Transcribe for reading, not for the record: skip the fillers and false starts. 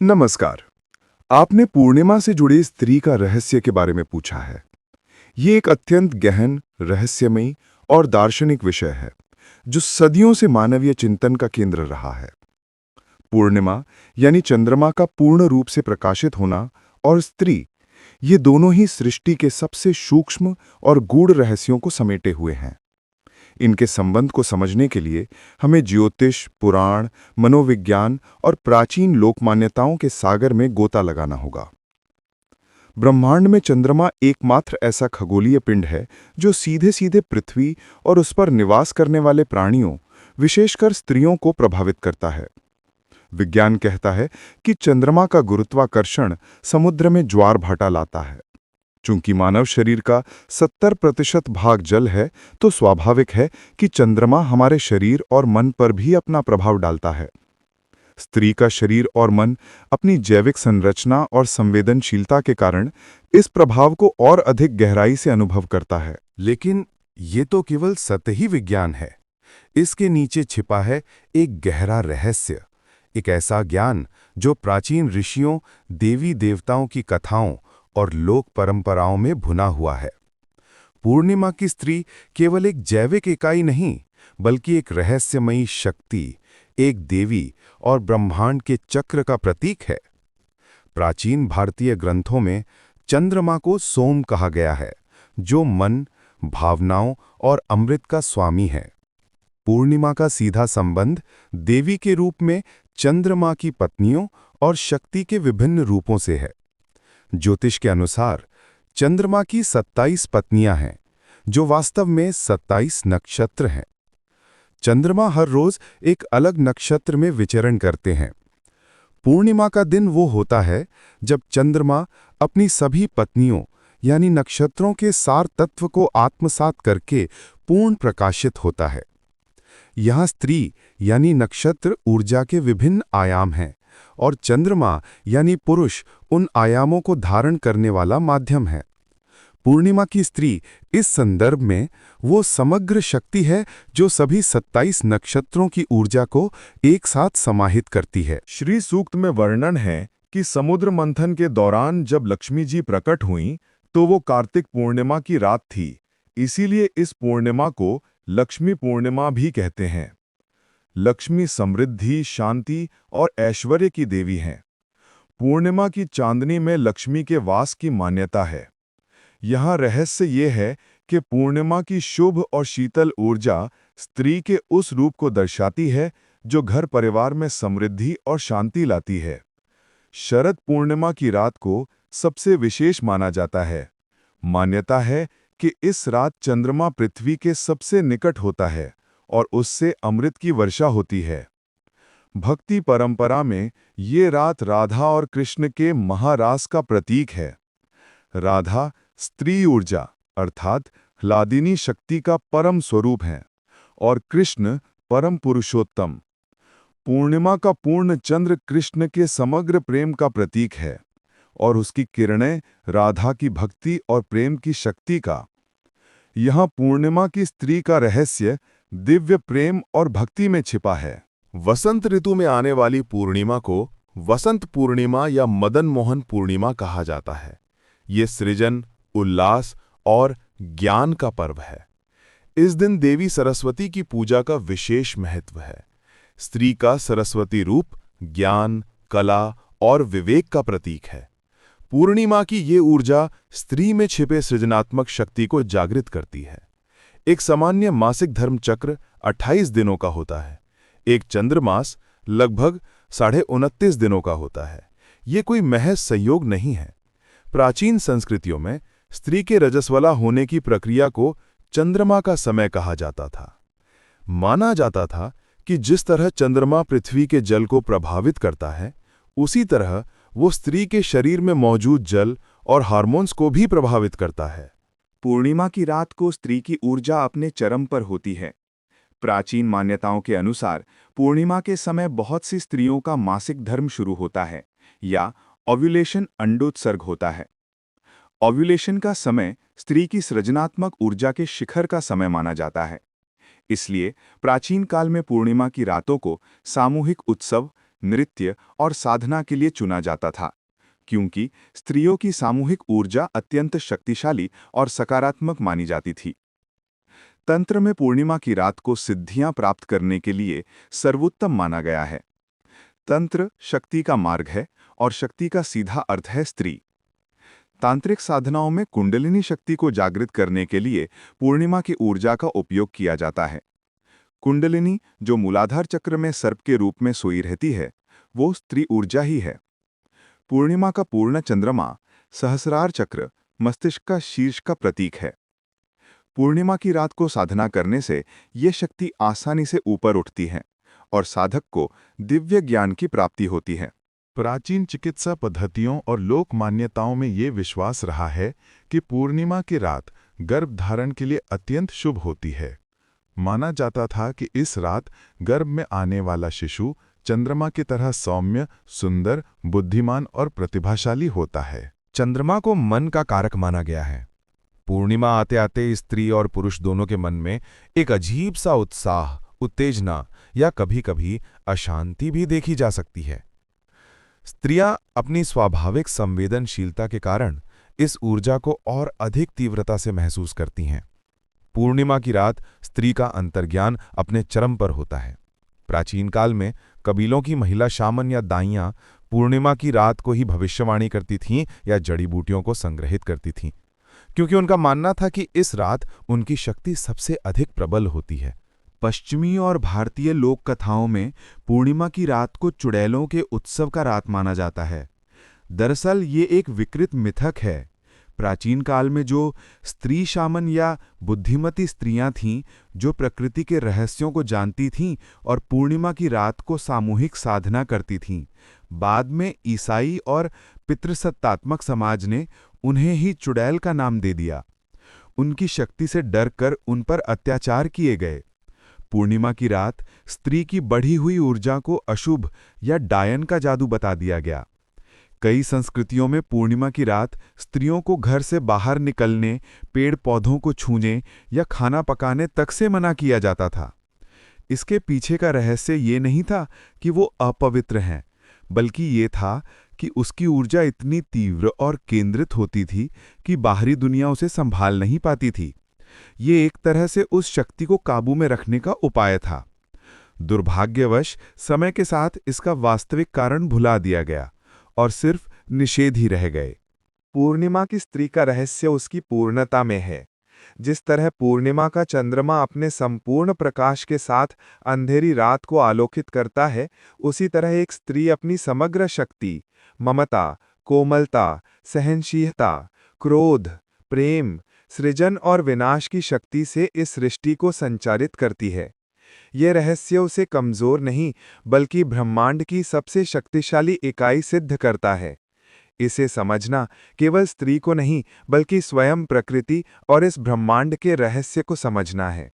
नमस्कार। आपने पूर्णिमा से जुड़ी स्त्री का रहस्य के बारे में पूछा है। ये एक अत्यंत गहन, रहस्यमयी और दार्शनिक विषय है, जो सदियों से मानवीय चिंतन का केंद्र रहा है। पूर्णिमा यानी चंद्रमा का पूर्ण रूप से प्रकाशित होना और स्त्री, ये दोनों ही सृष्टि के सबसे सूक्ष्म और गूढ़ रहस्यों को समेटे हुए हैं। इनके संबंध को समझने के लिए हमें ज्योतिष, पुराण, मनोविज्ञान और प्राचीन लोक मान्यताओं के सागर में गोता लगाना होगा। ब्रह्मांड में चंद्रमा एकमात्र ऐसा खगोलीय पिंड है जो सीधे सीधे पृथ्वी और उस पर निवास करने वाले प्राणियों, विशेषकर स्त्रियों को प्रभावित करता है। विज्ञान कहता है कि चंद्रमा का गुरुत्वाकर्षण समुद्र में ज्वार भाटा लाता है। चूंकि मानव शरीर का 70% भाग जल है, तो स्वाभाविक है कि चंद्रमा हमारे शरीर और मन पर भी अपना प्रभाव डालता है। स्त्री का शरीर और मन अपनी जैविक संरचना और संवेदनशीलता के कारण इस प्रभाव को और अधिक गहराई से अनुभव करता है। लेकिन ये तो केवल सतही विज्ञान है। इसके नीचे छिपा है एक गहरा रहस्य, एक ऐसा ज्ञान जो प्राचीन ऋषियों, देवी देवताओं की कथाओं और लोक परंपराओं में भुना हुआ है। पूर्णिमा की स्त्री केवल एक जैविक इकाई नहीं, बल्कि एक रहस्यमयी शक्ति, एक देवी और ब्रह्मांड के चक्र का प्रतीक है। प्राचीन भारतीय ग्रंथों में चंद्रमा को सोम कहा गया है, जो मन, भावनाओं और अमृत का स्वामी है। पूर्णिमा का सीधा संबंध देवी के रूप में चंद्रमा की पत्नियों और शक्ति के विभिन्न रूपों से है। ज्योतिष के अनुसार चंद्रमा की 27 पत्नियां हैं, जो वास्तव में 27 नक्षत्र हैं। चंद्रमा हर रोज एक अलग नक्षत्र में विचरण करते हैं। पूर्णिमा का दिन वो होता है जब चंद्रमा अपनी सभी पत्नियों यानी नक्षत्रों के सार तत्व को आत्मसात करके पूर्ण प्रकाशित होता है। यहाँ स्त्री यानी नक्षत्र ऊर्जा के विभिन्न आयाम हैं और चंद्रमा यानी पुरुष उन आयामों को धारण करने वाला माध्यम है। पूर्णिमा की स्त्री इस संदर्भ में वो समग्र शक्ति है जो सभी 27 नक्षत्रों की ऊर्जा को एक साथ समाहित करती है। श्री सूक्त में वर्णन है कि समुद्र मंथन के दौरान जब लक्ष्मी जी प्रकट हुईं, तो वो कार्तिक पूर्णिमा की रात थी। इसीलिए इस पूर्णिमा को लक्ष्मी पूर्णिमा भी कहते हैं। लक्ष्मी समृद्धि, शांति और ऐश्वर्य की देवी हैं। पूर्णिमा की चांदनी में लक्ष्मी के वास की मान्यता है। यहाँ रहस्य ये है कि पूर्णिमा की शुभ और शीतल ऊर्जा स्त्री के उस रूप को दर्शाती है जो घर परिवार में समृद्धि और शांति लाती है। शरद पूर्णिमा की रात को सबसे विशेष माना जाता है। मान्यता है कि इस रात चंद्रमा पृथ्वी के सबसे निकट होता है और उससे अमृत की वर्षा होती है। भक्ति परंपरा में ये रात राधा और कृष्ण के महारास का प्रतीक है। राधा स्त्री ऊर्जा अर्थात ह्लादिनी शक्ति का परम स्वरूप है और कृष्ण परम पुरुषोत्तम। पूर्णिमा का पूर्ण चंद्र कृष्ण के समग्र प्रेम का प्रतीक है और उसकी किरणें राधा की भक्ति और प्रेम की शक्ति का। यहाँ पूर्णिमा की स्त्री का रहस्य दिव्य प्रेम और भक्ति में छिपा है। वसंत ऋतु में आने वाली पूर्णिमा को वसंत पूर्णिमा या मदन मोहन पूर्णिमा कहा जाता है। ये सृजन, उल्लास और ज्ञान का पर्व है। इस दिन देवी सरस्वती की पूजा का विशेष महत्व है। स्त्री का सरस्वती रूप ज्ञान, कला और विवेक का प्रतीक है। पूर्णिमा की ये ऊर्जा स्त्री में छिपे सृजनात्मक शक्ति को जागृत करती है। एक सामान्य मासिक धर्म चक्र 28 दिनों का होता है। एक चंद्रमास लगभग 29.5 दिनों का होता है। ये कोई महज संयोग नहीं है। प्राचीन संस्कृतियों में स्त्री के रजस्वला होने की प्रक्रिया को चंद्रमा का समय कहा जाता था। माना जाता था कि जिस तरह चंद्रमा पृथ्वी के जल को प्रभावित करता है, उसी तरह वो स्त्री के शरीर में मौजूद जल और हार्मोन्स को भी प्रभावित करता है। पूर्णिमा की रात को स्त्री की ऊर्जा अपने चरम पर होती है। प्राचीन मान्यताओं के अनुसार पूर्णिमा के समय बहुत सी स्त्रियों का मासिक धर्म शुरू होता है या ओव्यूलेशन अंडोत्सर्ग होता है। ओव्यूलेशन का समय स्त्री की सृजनात्मक ऊर्जा के शिखर का समय माना जाता है। इसलिए प्राचीन काल में पूर्णिमा की रातों को सामूहिक उत्सव, नृत्य और साधना के लिए चुना जाता था, क्योंकि स्त्रियों की सामूहिक ऊर्जा अत्यंत शक्तिशाली और सकारात्मक मानी जाती थी। तंत्र में पूर्णिमा की रात को सिद्धियां प्राप्त करने के लिए सर्वोत्तम माना गया है। तंत्र शक्ति का मार्ग है और शक्ति का सीधा अर्थ है स्त्री। तांत्रिक साधनाओं में कुंडलिनी शक्ति को जागृत करने के लिए पूर्णिमा की ऊर्जा का उपयोग किया जाता है। कुंडलिनी, जो मूलाधार चक्र में सर्प के रूप में सोई रहती है, वो स्त्री ऊर्जा ही है। पूर्णिमा का पूर्ण चंद्रमा, सहस्रार चक्र, मस्तिष्क का शीर्ष का प्रतीक है। पूर्णिमा की रात को साधना करने से ये शक्ति आसानी से ऊपर उठती है और साधक को दिव्य ज्ञान की प्राप्ति होती है। प्राचीन चिकित्सा पद्धतियों और लोक मान्यताओं में ये विश्वास रहा है कि पूर्णिमा की रात गर्भधारण के लिए अत्यंत शुभ होती है। माना जाता था कि इस रात गर्भ में आने वाला शिशु चंद्रमा की तरह सौम्य, सुंदर, बुद्धिमान और प्रतिभाशाली होता है। चंद्रमा को मन का कारक माना गया है। पूर्णिमा आते आते स्त्री और पुरुष दोनों के मन में एक अजीब सा उत्साह, उत्तेजना या कभी-कभी अशांति भी देखी जा सकती है। स्त्रियां अपनी स्वाभाविक संवेदनशीलता के कारण इस ऊर्जा को और अधिक तीव्रता से महसूस करती हैं। पूर्णिमा की रात स्त्री का अंतर्ज्ञान अपने चरम पर होता है। प्राचीन काल में कबीलों की महिला शामन या दाइयां पूर्णिमा की रात को ही भविष्यवाणी करती थीं या जड़ी बूटियों को संग्रहित करती थीं, क्योंकि उनका मानना था कि इस रात उनकी शक्ति सबसे अधिक प्रबल होती है। पश्चिमी और भारतीय लोक कथाओं में पूर्णिमा की रात को चुड़ैलों के उत्सव का रात माना जाता है। दरअसल ये एक विकृत मिथक है। प्राचीन काल में जो स्त्री शामन या बुद्धिमती स्त्रियां थीं, जो प्रकृति के रहस्यों को जानती थीं और पूर्णिमा की रात को सामूहिक साधना करती थीं, बाद में ईसाई और पितृसत्तात्मक समाज ने उन्हें ही चुड़ैल का नाम दे दिया। उनकी शक्ति से डरकर उन पर अत्याचार किए गए। पूर्णिमा की रात स्त्री की बढ़ी हुई ऊर्जा को अशुभ या डायन का जादू बता दिया गया। कई संस्कृतियों में पूर्णिमा की रात स्त्रियों को घर से बाहर निकलने, पेड़ पौधों को छूने या खाना पकाने तक से मना किया जाता था। इसके पीछे का रहस्य ये नहीं था कि वो अपवित्र हैं, बल्कि ये था कि उसकी ऊर्जा इतनी तीव्र और केंद्रित होती थी कि बाहरी दुनिया उसे संभाल नहीं पाती थी। ये एक तरह से उस शक्ति को काबू में रखने का उपाय था। दुर्भाग्यवश समय के साथ इसका वास्तविक कारण भुला दिया गया और सिर्फ निषेध ही रह गए। पूर्णिमा की स्त्री का रहस्य उसकी पूर्णता में है। जिस तरह पूर्णिमा का चंद्रमा अपने संपूर्ण प्रकाश के साथ अंधेरी रात को आलोकित करता है, उसी तरह एक स्त्री अपनी समग्र शक्ति, ममता, कोमलता, सहनशीलता, क्रोध, प्रेम, सृजन और विनाश की शक्ति से इस सृष्टि को संचारित करती है। यह रहस्य उसे कमजोर नहीं, बल्कि ब्रह्मांड की सबसे शक्तिशाली इकाई सिद्ध करता है। इसे समझना केवल स्त्री को नहीं, बल्कि स्वयं प्रकृति और इस ब्रह्मांड के रहस्य को समझना है।